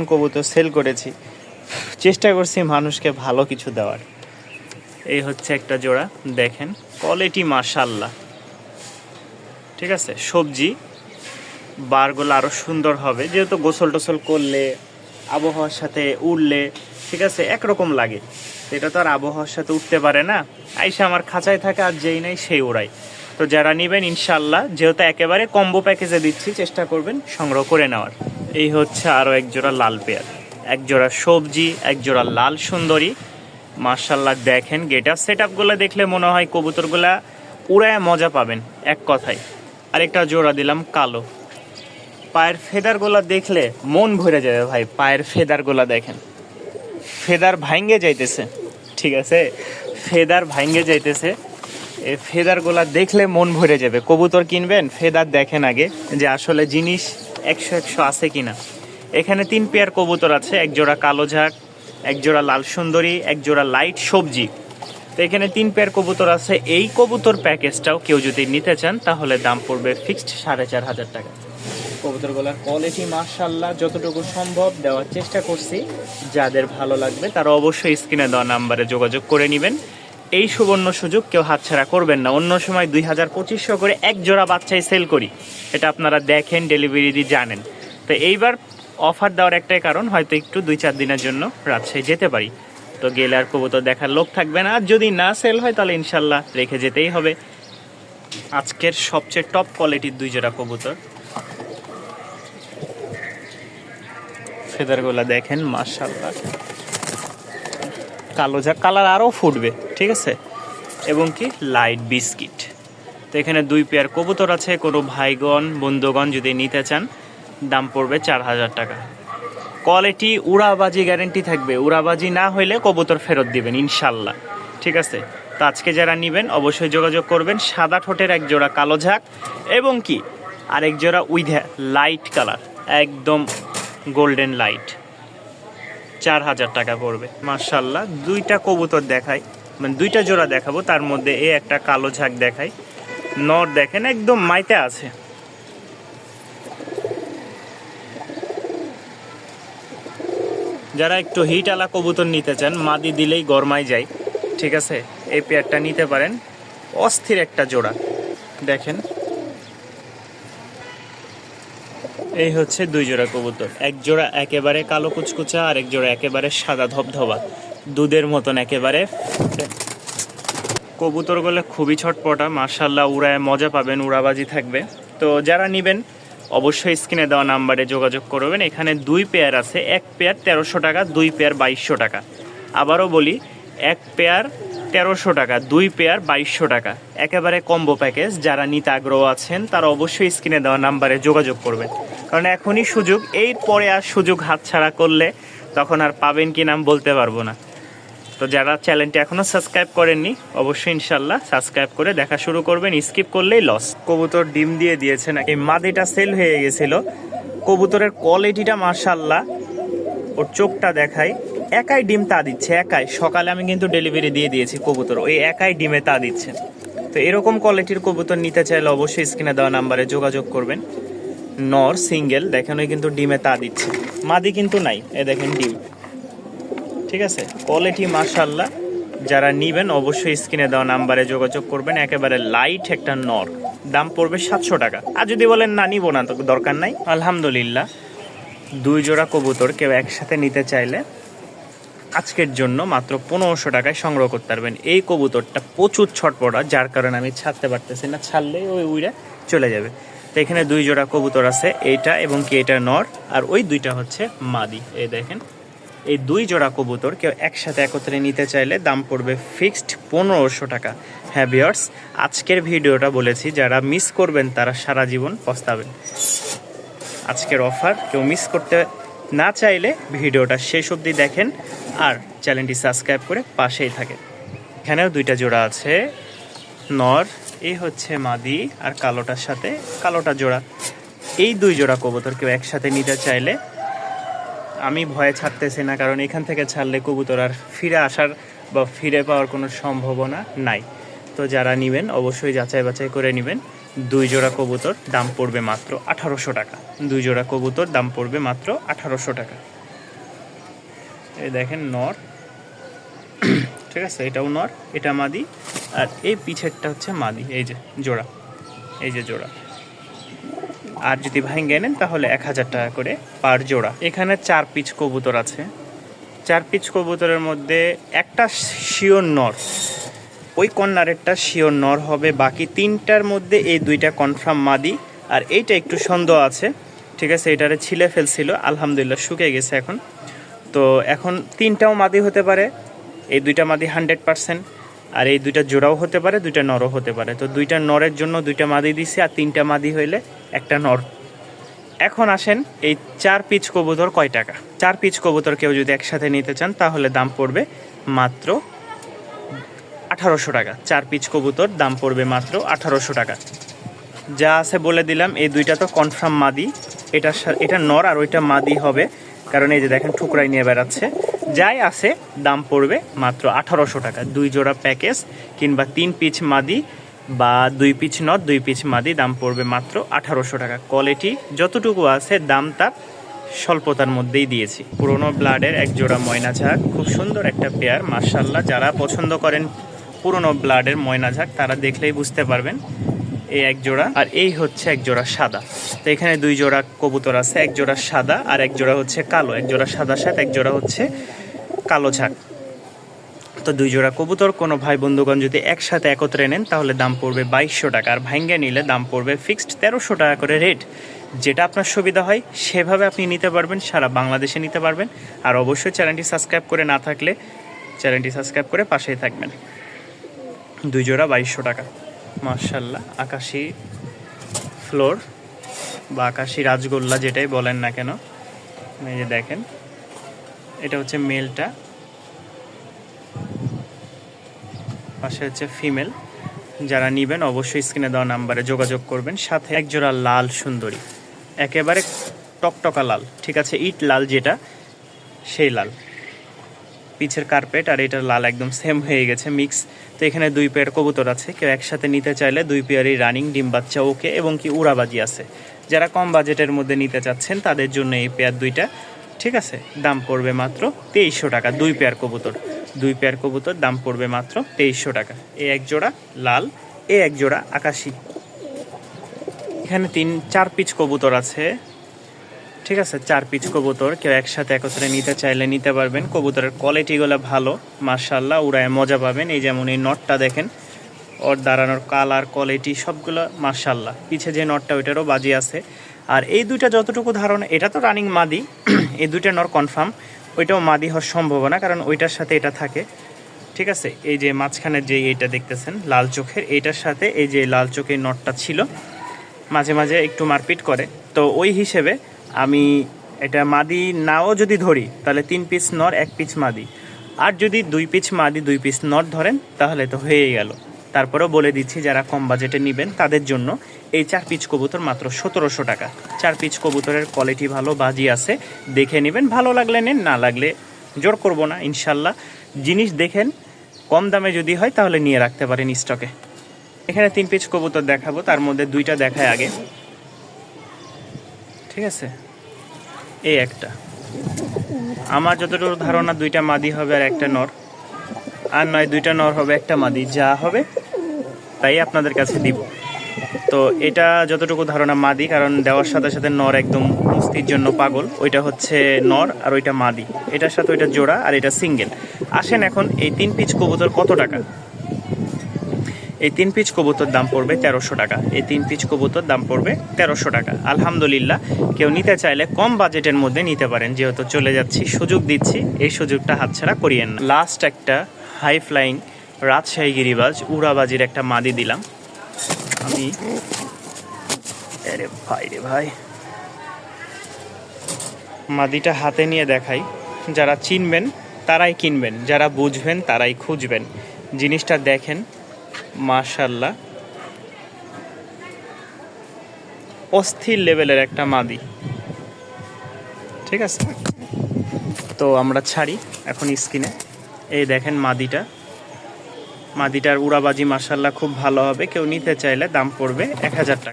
কবুতর সেল করেছি, চেষ্টা করছি মানুষকে ভালো কিছু দেওয়ার। এই হচ্ছে একটা জোড়া, দেখেন কোয়ালিটি মাশাআল্লাহ। ঠিক আছে, সবজি বারগুলো আরও সুন্দর হবে, যেহেতু গোসল টোসল করলে আবহাওয়ার সাথে উড়লে ঠিক আছে একরকম লাগে, এটা তো আর আবহাওয়ার সাথে উঠতে পারে না। আইসা আমার খাঁচায় থাকে আর যেই নাই সেই ওড়াই। তো যারা নেবেন ইনশাল্লাহ, যেহেতু একেবারে কম্বো প্যাকেজে দিচ্ছি, চেষ্টা করবেন সংগ্রহ করে নেওয়ার। এই হচ্ছে আরও এক জোড়া লাল পেয়ার, এক জোড়া সবজি, এক জোড়া লাল সুন্দরী। মার্শাল্লাহ দেখেন গেট আপ সেট আপগুলো দেখলে মনে হয় কবুতরগুলা উড়ায় মজা পাবেন এক কথায়। আরেকটা জোড়া দিলাম কালো, পায়ের ফেদারগুলো দেখলে মন ভরে যাবে ভাই। পায়ের ফেদারগুলো দেখেন, ফেদার ভাঙ্গে যাইতেছে, ঠিক আছে ফেদার ভাঙ্গে যাইতেছে। এই ফেদারগুলো দেখলে মন ভরে যাবে। কবুতর কিনবেন, ফেদার দেখেন আগে যে আসলে জিনিস 100 আছে কিনা। এখানে 3 পেয়ার কবুতর আছে, এক জোড়া কালো ঝাঁক, এক জোড়া লাল সুন্দরী, এক জোড়া লাইট সবজি। তো এখানে 3 পেয়ার কবুতর আছে। এই কবুতর প্যাকেজটাও কেউ যদি নিতে চান তাহলে দাম পড়বে ফিক্সড 4500 টাকা। কবুতরগুলোর কোয়ালিটি মাশাআল্লাহ, যতটুকু সম্ভব দেওয়ার চেষ্টা করছি। যাদের ভালো লাগবে তারা অবশ্যই স্ক্রিনে দেওয়া নাম্বারে যোগাযোগ করে নেবেন। এই সুবর্ণ সুযোগ কেউ হাতছাড়া করবেন না। অন্য সময় 2000-2500 করে এক জোড়া বাচ্চাই সেল করি, এটা আপনারা দেখেন, ডেলিভারি দিয়ে জানেন। তো এইবার অফার দেওয়ার একটাই কারণ, হয়তো একটু 2-4 দিনের জন্য রাজশাহী যেতে পারি, তো গেলে আর কবুতর দেখার লোক থাকবে না। আর যদি না সেল হয় তাহলে ইনশাল্লাহ রেখে যেতেই হবে। আজকের সবচেয়ে টপ কোয়ালিটির 2 জোড়া কবুতর, ফেদারগুলো দেখেন মাশাআল্লাহ। কালো যা কালার আরও ফুটবে, ঠিক আছে, এবং কি লাইট বিস্কিট। তো এখানে 2 পেয়ার কবুতর আছে। কোনো ভাইগণ বন্ধুগণ যদি নিতে চান দাম পড়বে 4000 টাকা। কোয়ালিটি উড়াবাজি গ্যারেন্টি থাকবে, উড়াবাজি না হইলে কবুতর ফেরত দিবেন ইনশাল্লাহ, ঠিক আছে। তো আজকে যারা নেবেন অবশ্যই যোগাযোগ করবেন। সাদা ঠোঁটের এক জোড়া কালো ঝাঁক এবং কি আরেক জোড়া উইধা লাইট কালার, একদম গোল্ডেন লাইট, 4000 টাকা পড়বে। মাশাআল্লাহ 2টা কবুতর দেখাই, মানে 2টা জোড়া দেখাবো, তার মধ্যে এই একটা কালো ঝাঁক দেখাই। নর দেখেন একদম মাইতে আছে। যারা একটু হিট আলা কবুতর নিতে চান, মাদি দিলেই গরমাই যায়, ঠিক আছে, এই পেয়ারটা নিতে পারেন। অস্থির একটা জোড়া দেখেন। এই হচ্ছে 2 জোড়া কবুতর, এক জোড়া একেবারে কালো কুচকুচা, আর এক জোড়া একেবারে সাদা ধবধবা, দুধের মতন একেবারে। কবুতরগুলো খুবই ছটপটা মাশাআল্লাহ, উড়ায় মজা পাবেন, উড়াবাজি থাকবে। তো যারা নেবেন অবশ্যই স্ক্রিনে দেওয়া নাম্বারে যোগাযোগ করবেন। এখানে 2 পেয়ার আছে, এক পেয়ার 1300 টাকা, 2 পেয়ার 2200 টাকা। আবারও বলি, এক পেয়ার 1300 টাকা, 2 পেয়ার 2200 টাকা, একেবারে কম্বো প্যাকেজ। যারা নিতে আগ্রহ আছেন তারা অবশ্যই স্ক্রিনে দেওয়া নাম্বারে যোগাযোগ করবেন, কারণ এখনই সুযোগ। এই পরে আর সুযোগ হাতছাড়া করলে তখন আর পাবেন কি নাম বলতে পারবো না। তো যারা চ্যানেলটি এখনও সাবস্ক্রাইব করেননি অবশ্যই ইনশাল্লাহ সাবস্ক্রাইব করে দেখা শুরু করবেন, স্কিপ করলেই লস। কবুতর ডিম দিয়ে দিয়েছে না, এই মাদিটা সেল হয়ে গেছিল। কবুতরের কোয়ালিটিটা মাশাআল্লাহ, ওর চোখটা দেখাই, একাই ডিম তা দিচ্ছে, একাই। সকালে আমি কিন্তু ডেলিভারি দিয়ে দিয়েছি কবুতর, ওই একাই ডিমে তা দিচ্ছে। তো এরকম কোয়ালিটির কবুতর নিতে চাইলে অবশ্যই স্ক্রিনে দেওয়া নাম্বারে যোগাযোগ করবেন। নর সিঙ্গেল দেখেন, ওই কিন্তু ডিমে তা দিচ্ছে, মাদি কিন্তু নাই, এ দেখেন ডিম, ঠিক আছে। কোয়ালিটি মাশাআল্লাহ, যারা নেবেন অবশ্যই স্ক্রিনে দেওয়া নাম্বারে যোগাযোগ করবেন। একেবারে লাইট একটা নর, দাম পড়বে 700 টাকা। আর যদি বলেন না নিব না, তো দরকার নাই। আলহামদুলিল্লাহ 2 জোড়া কবুতর কেউ একসাথে নিতে চাইলে আজকের জন্য মাত্র 1500 টাকায় সংগ্রহ করতে পারবেন। এই কবুতরটা প্রচুর ছটপটা, যার কারণে আমি ছাড়তে পারতেছি না, ছাড়লেই ওই উইরা চলে যাবে। তো এখানে 2 জোড়া কবুতর আছে, এইটা এবং কি এটা নর, আর ওই 2টা হচ্ছে মাদি। এই দেখেন, এই 2 জোড়া কবুতর কেউ একসাথে একত্রে নিতে চাইলে দাম পড়বে ফিক্সড 1500 টাকা। হ্যাঁ ভিউয়ার্স, আজকের ভিডিওটা বলেছি যারা মিস করবেন তারা সারা জীবন পস্তাবেন। আজকের অফার কেউ মিস করতে না চাইলে ভিডিওটা শেষ অবধি দেখেন আর চ্যানেলটি সাবস্ক্রাইব করে পাশেই থাকেন। এখানেও 2টা জোড়া আছে, নর, এই হচ্ছে মাদি, আর কালোটার সাথে কালোটা জোড়া। এই 2 জোড়া কবুতর কেউ একসাথে নিতে চাইলে আমি ভয়ে ছাড়তেছি না, কারণ এখান থেকে ছাড়লে কবুতর আর ফিরে আসার বা ফিরে পাওয়ার কোনো সম্ভাবনা নাই। তো যারা নেবেন অবশ্যই যাচাই বাছাই করে নেবেন। 2 জোড়া কবুতর দাম পড়বে মাত্র 1800 টাকা। 2 জোড়া কবুতর দাম পড়বে মাত্র 1800 টাকা। এই দেখেন নর, ঠিক আছে, এটাও নর, এটা মাদি, আর এই পিছেরটা হচ্ছে মাদি। এই যে জোড়া, এই যে জোড়া। আর যদি ভাঙ্গে নেন তাহলে 1000 টাকা করে পার জোড়া। এখানে 4 পিচ কবুতর আছে। 4 পিচ কবুতরের মধ্যে একটা শিওর নর, ওই কর্নারেরটা শিওর নর হবে। বাকি 3টার মধ্যে এই 2টা কনফার্ম মাদি, আর এইটা একটু সন্দেহ আছে, ঠিক আছে। এটারে ছিলে ফেলছিল, আলহামদুলিল্লাহ শুকিয়ে গেছে এখন। তো এখন 3টাও মাদি হতে পারে, এই 2টা মাদি 100%, আর এই 2টা জোড়াও হতে পারে, 2টা নরও হতে পারে। তো 2টা নরের জন্য 2টা মাদি দিছি, আর 3টা মাদি হইলে একটা নর। এখন আসেন এই 4 পিচ কবুতর কয় টাকা। 4 পিচ কবুতর কেউ যদি একসাথে নিতে চান তাহলে দাম পড়বে মাত্র 1800 টাকা। 4 পিচ কবুতর দাম পড়বে মাত্র 1800 টাকা। যা আছে বলে দিলাম। এই 2টা তো কনফার্ম মাদি, এটা নর আর ওইটা মাদি হবে, কারণ এই যে দেখেন ঠুকরাই নিয়ে বেড়াচ্ছে। যাই আছে দাম পড়বে মাত্র 1800 টাকা। 2 জোড়া প্যাকেজ কিংবা 3 পিচ মাদি বা 2 পিচ নর 2 পিচ মাদি দাম পড়বে মাত্র 1800 টাকা। কোয়ালিটি যতটুকু আছে দাম তার স্বল্পতার মধ্যেই দিয়েছি। পুরনো ব্লাডের এক জোড়া ময়না ঝাঁক, খুব সুন্দর একটা পেয়ার মাশাআল্লাহ। যারা পছন্দ করেন পুরনো ব্লাডের ময়না ঝাঁক তারা দেখলেই বুঝতে পারবেন। এই এক জোড়া, আর এই হচ্ছে এক জোড়া সাদা। তো এখানে 2 জোড়া কবুতর আছে, এক জোড়া সাদা আর এক জোড়া হচ্ছে কালো। এক জোড়া সাদার সাথে এক জোড়া হচ্ছে কালো ঝাঁক। তো 2 জোড়া কবুতর কোনো ভাই বন্ধুগণ যদি একসাথে একত্রে নেন তাহলে দাম পড়বে 2200 টাকা, আর ভাঙ্গে নিলে দাম পড়বে ফিক্সড 1300 টাকা করে রেট। যেটা আপনার সুবিধা হয় সেভাবে আপনি নিতে পারবেন, সারা বাংলাদেশে নিতে পারবেন। আর অবশ্যই চ্যানেলটি সাবস্ক্রাইব করে না থাকলে চ্যানেলটি সাবস্ক্রাইব করে পাশেই থাকবেন। 2 জোড়া 2200 টাকা মাশাআল্লাহ। আকাশি ফ্লোর বা আকাশি রাজগোল্লা যেটাই বলেন না কেন, এই যে দেখেন এটা হচ্ছে মেলটা, পাশে হচ্ছে ফিমেল। যারা নেবেন অবশ্যই স্ক্রিনে দেওয়া নাম্বারে যোগাযোগ করবেন। সাথে এক জোড়া লাল সুন্দরী, একেবারে টকটকা লাল, ঠিক আছে, ইট লাল যেটা সেই লাল। পিছের কার্পেট আর এটার লাল একদম সেম হয়ে গেছে, মিক্স। তো এখানে 2 পেয়ার কবুতর আছে, কেউ একসাথে নিতে চাইলে 2 পেয়ারই রানিং, ডিম বাচ্চা ওকে, এবং কি উড়াবাজি আছে। যারা কম বাজেটের মধ্যে নিতে চাচ্ছেন তাদের জন্য এই পেয়ার 2টা, ঠিক আছে। দাম পড়বে মাত্র 2300 টাকা। 2 পেয়ার কবুতর, 2 পেয়ার কবুতর দাম পড়বে মাত্র 2300 টাকা। এই এক জোড়া লাল, এই এক জোড়া আকাশি। এখানে 4 পিচ কবুতর আছে, ঠিক আছে। 4 পিচ কবুতর কেউ একসাথে একত্রে নিতে চাইলে নিতে পারবেন। কবুতরের কোয়ালিটিগুলো ভালো মাশাআল্লাহ, উড়ায় মজা পাবেন। এই যেমন এই নটটা দেখেন, ওর দাঁড়ানোর কালার কোয়ালিটি সবগুলো মাশাআল্লাহ। পিছে যে নটটা ওইটারও বাজি আছে। আর এই 2টা যতটুকু ধারণা, এটা তো রানিং মাদি, এই 2টা নর কনফার্ম। ওইটাও মাদি হওয়ার সম্ভাবনা, কারণ ওইটার সাথে এটা থাকে, ঠিক আছে। এই যে মাঝখানের যে এইটা দেখতেছেন লাল চোখের, এইটার সাথে এই যে লাল চোখের নটটা ছিল, মাঝে মাঝে একটু মারপিট করে। তো ওই হিসেবে আমি এটা মাদি নাও যদি ধরি তাহলে 3 পিস নর 1 পিস মাদি, আর যদি 2 পিস মাদি 2 পিস নর ধরেন তাহলে তো হয়েই গেল। তারপরেও বলে দিচ্ছি যারা কম বাজেটে নেবেন তাদের জন্য এই 4 পিস কবুতর মাত্র 1700 টাকা। 4 পিস কবুতরের কোয়ালিটি ভালো, বাজি আছে, দেখে নেবেন। ভালো লাগলে নেন, না লাগলে জোর করব না ইনশাল্লাহ। জিনিস দেখেন, কম দামে যদি হয় তাহলে নিয়ে রাখতে পারেন স্টকে। এখানে 3 পিস কবুতর দেখাবো, তার মধ্যে 2টা দেখায় আগে, ঠিক আছে। এই একটা, আমার যতটুকু ধারণা 2টা মাদি হবে আর একটা নর, আর নয় 2টা নর হবে একটা মাদি, যা হবে তাই আপনাদের কাছে দিব। তো এটা যতটুকু ধারণা মাদি, কারণ দেওয়ার সাথে সাথে নর একদম মুস্তির জন্য পাগল। ওইটা হচ্ছে নর আর ওইটা মাদি, এটার সাথে ওইটা জোড়া আর এটা সিঙ্গেল। আসেন এখন এই 3 পিস কবুতর কত টাকা। এই 3 পিস কবুতর দাম পড়বে 1300 টাকা। এই 3 পিস কবুতর দাম পড়বে 1300 টাকা। আলহামদুলিল্লাহ, কেউ নিতে চাইলে কম বাজেটের মধ্যে নিতে পারেন। যেহেতু চলে যাচ্ছি, সুযোগ দিচ্ছি, এই সুযোগটা হাতছাড়া করিয়েন না। লাস্ট একটা হাই ফ্লাইং রাজশাহী গিরিবাজ উড়াবাজির একটা মাদি দিলাম আমি। আরে ভাই রে ভাই, মাদিটা হাতে নিয়ে দেখাই। যারা চিনবেন তারাই কিনবেন, যারা বুঝবেন তারাই খুঁজবেন। জিনিসটা দেখেন মাশাআল্লাহ, অস্থির লেভেলের একটা মাদি, ঠিক আছে। তো আমরা ছাড়ি এখন স্ক্রিনে। এই দেখেন মাদিটা, মাদিটার উড়াবাজি মাশাআল্লাহ খুব ভালো হবে। কেউ নিতে চাইলে দাম পড়বে 1000 টাকা।